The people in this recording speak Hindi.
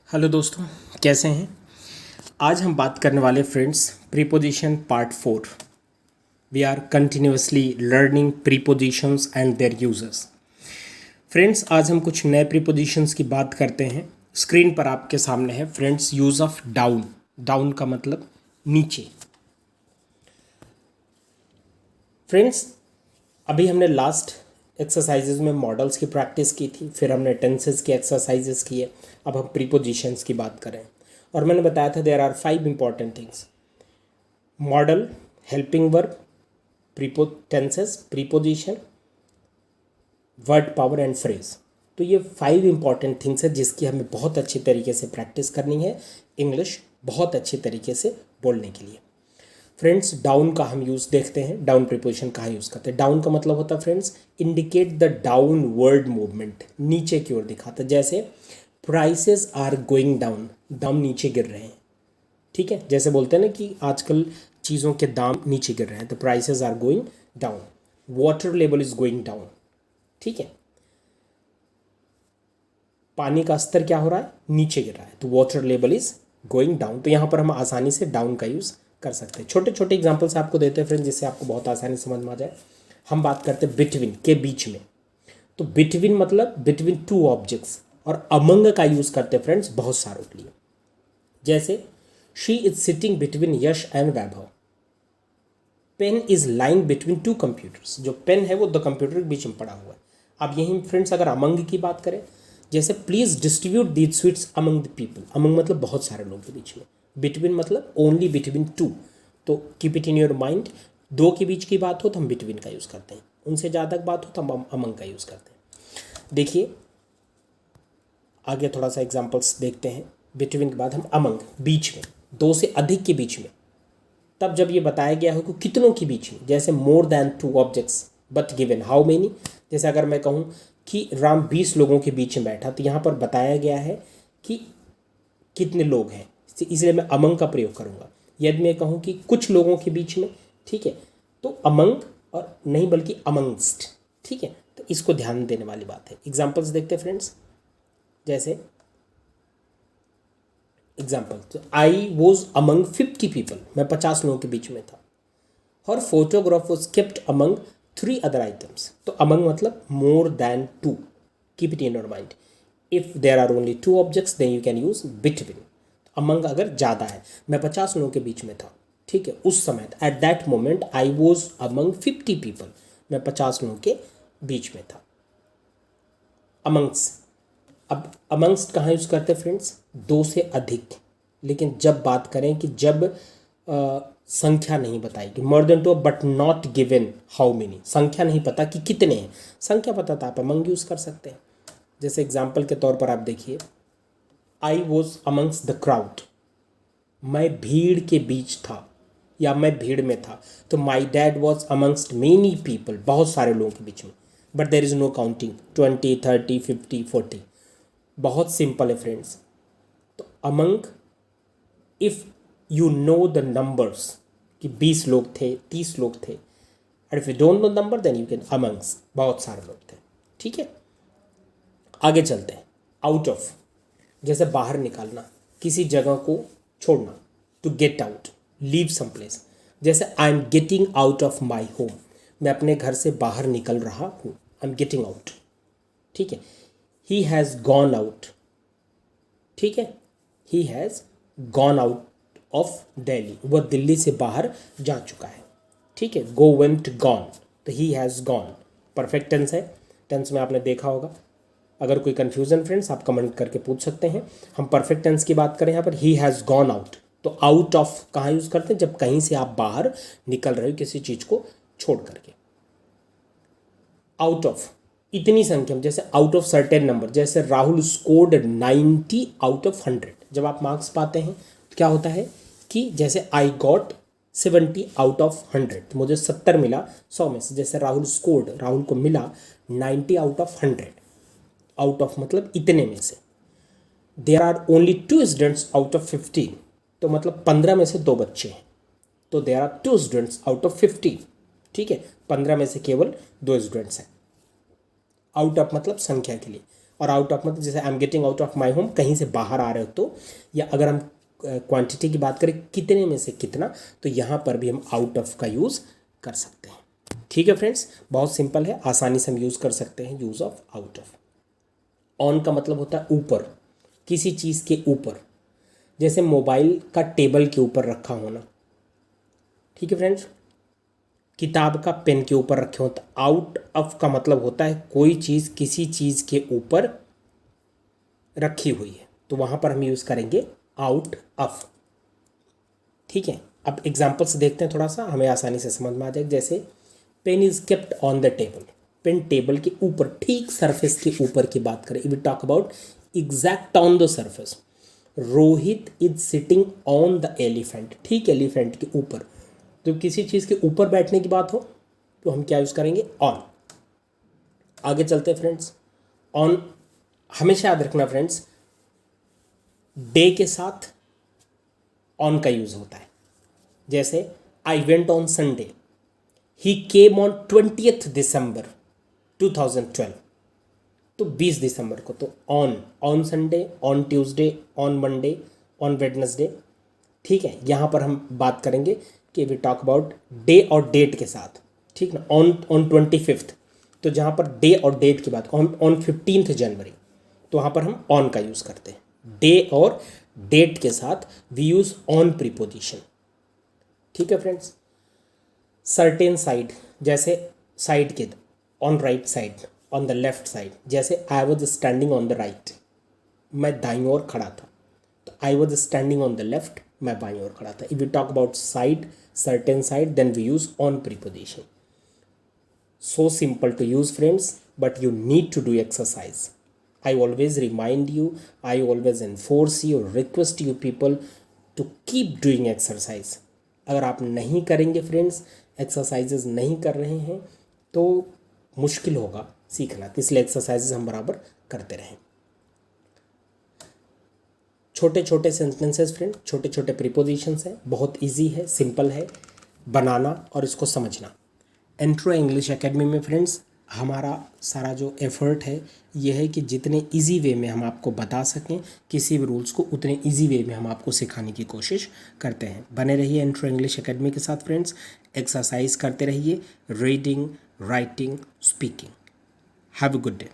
हेलो दोस्तों, कैसे हैं। आज हम बात करने वाले friends preposition part 4। We are continuously learning prepositions and their users. Friends, आज हम कुछ नए प्रीपोजिशंस की बात करते हैं। स्क्रीन पर आपके सामने है friends use of down. Down का मतलब नीचे। फ्रेंड्स, अभी हमने लास्ट एक्सरसाइजेज में मॉडल्स की प्रैक्टिस की थी, फिर हमने टेंसेस की एक्सरसाइजेज किए। अब हम प्रीपोजिशंस की बात करें और मैंने बताया था there are 5 important things: modal, helping verb, tenses, preposition, word power and phrase. तो ये 5 इंपॉर्टेंट थिंग्स है जिसकी हमें बहुत अच्छी तरीके से प्रैक्टिस करनी है इंग्लिश बहुत अच्छे तरीके से बोलने के लिए। फ्रेंड्स, डाउन का हम यूज़ देखते हैं। डाउन प्रीपोजिशन कहाँ यूज़ करते हैं? डाउन का मतलब होता है friends indicate the downward movement, नीचे की ओर दिखाता है। जैसे प्राइसेस आर गोइंग डाउन, दाम नीचे गिर रहे हैं। ठीक है, जैसे बोलते हैं ना कि आजकल चीज़ों के दाम नीचे गिर रहे हैं, तो prices are going down. Water level is going down. ठीक है, पानी का स्तर क्या हो रहा है? नीचे गिर रहा है, तो water level is going down. तो यहाँ पर हम आसानी से डाउन का यूज़ कर सकते हैं। छोटे छोटे एग्जांपल्स आपको देते हैं फ्रेंड्स, जिससे आपको बहुत आसानी समझ में आ जाए। हम बात करते हैं बिटवीन के, बीच में। तो बिटवीन मतलब बिटवीन टू ऑब्जेक्ट्स, और अमंग का यूज़ करते हैं फ्रेंड्स बहुत सारों के लिए। जैसे she is sitting between Yash and Vaibhav. Pen is lying between two computers. जो पेन है वो दो कंप्यूटर के बीच में पड़ा हुआ है। अब यही फ्रेंड्स अगर अमंग की बात करें, जैसे please distribute these sweets among the people. Among मतलब बहुत सारे लोगों के बीच में। बिटवीन मतलब ओनली बिटवीन टू। तो keep it in your mind, दो के बीच की बात हो तो हम बिटवीन का यूज़ करते हैं, उनसे ज़्यादा बात हो तो हम अमंग का यूज़ करते हैं। देखिए आगे थोड़ा सा एग्जाम्पल्स देखते हैं। बिटवीन के बाद हम अमंग, बीच में, दो से अधिक के बीच में। तब जब ये बताया गया हो कि कितनों के बीच में, जैसे मोर than two objects but given how many. जैसे अगर मैं कहूँ कि राम 20 लोगों के बीच में बैठा, तो यहाँ पर बताया गया है कि कितने लोग हैं, इसलिए मैं अमंग का प्रयोग करूँगा। यदि मैं कहूँ कि कुछ लोगों के बीच में, ठीक है, तो अमंग और नहीं बल्कि अमंगस्ट। ठीक है, तो इसको ध्यान देने वाली बात है। एग्जाम्पल्स देखते हैं फ्रेंड्स। जैसे एग्जाम्पल, तो आई वॉज अमंग 50 पीपल, मैं 50 लोगों के बीच में था। हर photograph was kept among 3 other items. तो अमंग मतलब more than two. Keep it in your mind. If there are only 2 objects then you can use between. Among अगर ज़्यादा है, मैं 50 लोगों के बीच में था, ठीक है, उस समय at that moment I was among 50 people, मैं 50 लोगों के बीच में था। अमंग्स, अब अमंग्स कहाँ यूज़ करते हैं फ्रेंड्स? दो से अधिक। लेकिन जब बात करें कि जब संख्या नहीं बताएगी, more than two but not given how many, संख्या नहीं पता कि कितने हैं, संख्या पता था आप अमंग यूज़ कर सकते हैं। जैसे एग्जाम्पल के तौर पर आप देखिए, I was amongst the crowd, मैं भीड़ के बीच था या मैं भीड़ में था। तो my dad was amongst many people, बहुत सारे लोगों के बीच में। But there is no counting 20, 30, 50, 40। बहुत सिंपल है फ्रेंड्स। तो among, if you know the numbers कि 20 लोग थे, 30 लोग थे, and if you don't know number then you can amongst, बहुत सारे लोग थे। ठीक है, आगे चलते हैं। आउट ऑफ, जैसे बाहर निकालना, किसी जगह को छोड़ना। To get out, leave some place. जैसे I am getting out of my home, मैं अपने घर से बाहर निकल रहा हूँ, आई एम गेटिंग आउट। ठीक है, ही हैज़ गॉन आउट। ठीक है, ही has gone out of Delhi, वह दिल्ली से बाहर जा चुका है। ठीक है, गो वेंट गॉन, तो he has gone perfect tense है। टेंस में आपने देखा होगा। अगर कोई कन्फ्यूज़न फ्रेंड्स आप कमेंट करके पूछ सकते हैं। हम परफेक्ट टेंस की बात करें यहाँ पर, ही हैज़ गॉन आउट। तो आउट ऑफ कहाँ यूज़ करते हैं? जब कहीं से आप बाहर निकल रहे हो किसी चीज़ को छोड़ करके। आउट ऑफ इतनी संख्या में, जैसे आउट ऑफ सर्टेन नंबर, जैसे राहुल स्कोर्ड 90 आउट ऑफ 100। जब आप मार्क्स पाते हैं तो क्या होता है कि जैसे आई गॉट 70 आउट ऑफ 100, तो मुझे 70 मिला 100 में से। जैसे राहुल स्कोर्ड, राहुल को मिला 90 आउट ऑफ 100। आउट ऑफ मतलब इतने में से। There are only 2 students out of 15, तो मतलब 15 में से 2 बच्चे हैं, तो there are 2 students out of 50। ठीक है, 15 में से केवल 2 स्टूडेंट्स हैं। आउट ऑफ मतलब संख्या के लिए। और आउट ऑफ मतलब जैसे I am getting out of my home, कहीं से बाहर आ रहे हो तो, या अगर हम क्वांटिटी की बात करें कितने में से कितना, तो यहाँ पर भी हम आउट ऑफ का यूज़ कर सकते हैं। ठीक है फ्रेंड्स, बहुत सिंपल है, आसानी से हम यूज़ कर सकते हैं use of out of. On का मतलब होता है ऊपर, किसी चीज़ के ऊपर, जैसे मोबाइल का टेबल के ऊपर रखा होना। ठीक है फ्रेंड्स, किताब का पेन के ऊपर रखे हो। तो आउट ऑफ का मतलब होता है कोई चीज़ किसी चीज़ के ऊपर रखी हुई है, तो वहाँ पर हम यूज़ करेंगे आउट ऑफ। ठीक है, अब एग्जाम्पल्स देखते हैं, थोड़ा सा हमें आसानी से समझ में आ जाएगा। जैसे pen is kept on the table, pen table के ऊपर, ठीक सरफेस के ऊपर की बात करें, we talk about exact on the surface. Rohit is sitting on the elephant, ठीक एलिफेंट के ऊपर। तो किसी चीज़ के ऊपर बैठने की बात हो तो हम क्या यूज़ करेंगे, ऑन। आगे चलते हैं फ्रेंड्स। ऑन हमेशा याद रखना फ्रेंड्स, डे के साथ ऑन का यूज़ होता है। जैसे I went on Sunday, he came on 20th दिसंबर 2012, तो 20 दिसंबर को। तो on Sunday, on Tuesday, on Monday, on Wednesday. ठीक है, यहाँ पर हम बात करेंगे कि वी टॉक अबाउट डे और डेट के साथ। ठीक ना, ऑन 25th, तो जहाँ पर डे और डेट की बात, ऑन 15th जनवरी, तो वहाँ पर हम ऑन का यूज़ करते हैं। डे और डेट के साथ वी यूज़ ऑन प्रीपोजिशन। ठीक है फ्रेंड्स। सर्टेन साइड, जैसे साइड के, on right side, on the left side. जैसे I was standing on the right, मैं दाईं ओर खड़ा था। तो I was standing on the left, मैं बाईं ओर खड़ा था। If you talk about side, certain side, then we use on preposition. So simple to use friends, but you need to do exercise. I always remind you, I always enforce you, request you people to keep doing exercise. अगर आप नहीं करेंगे फ्रेंड्स, एक्सरसाइजेज नहीं कर रहे हैं, तो मुश्किल होगा सीखना। तो इसलिए एक्सरसाइजेज हम बराबर करते रहें। छोटे छोटे सेंटेंसेस फ्रेंड, छोटे छोटे प्रीपोजिशंस हैं, बहुत इजी है, सिंपल है बनाना और इसको समझना। एंट्रो इंग्लिश एकेडमी में फ्रेंड्स हमारा सारा जो एफ़र्ट है ये है कि जितने इजी वे में हम आपको बता सकें किसी भी रूल्स को, उतने इजी वे में हम आपको सिखाने की कोशिश करते हैं। बने रहिए एंट्रो इंग्लिश एकेडमी के साथ फ्रेंड्स, एक्सरसाइज करते रहिए, reading, writing, speaking. Have a good day.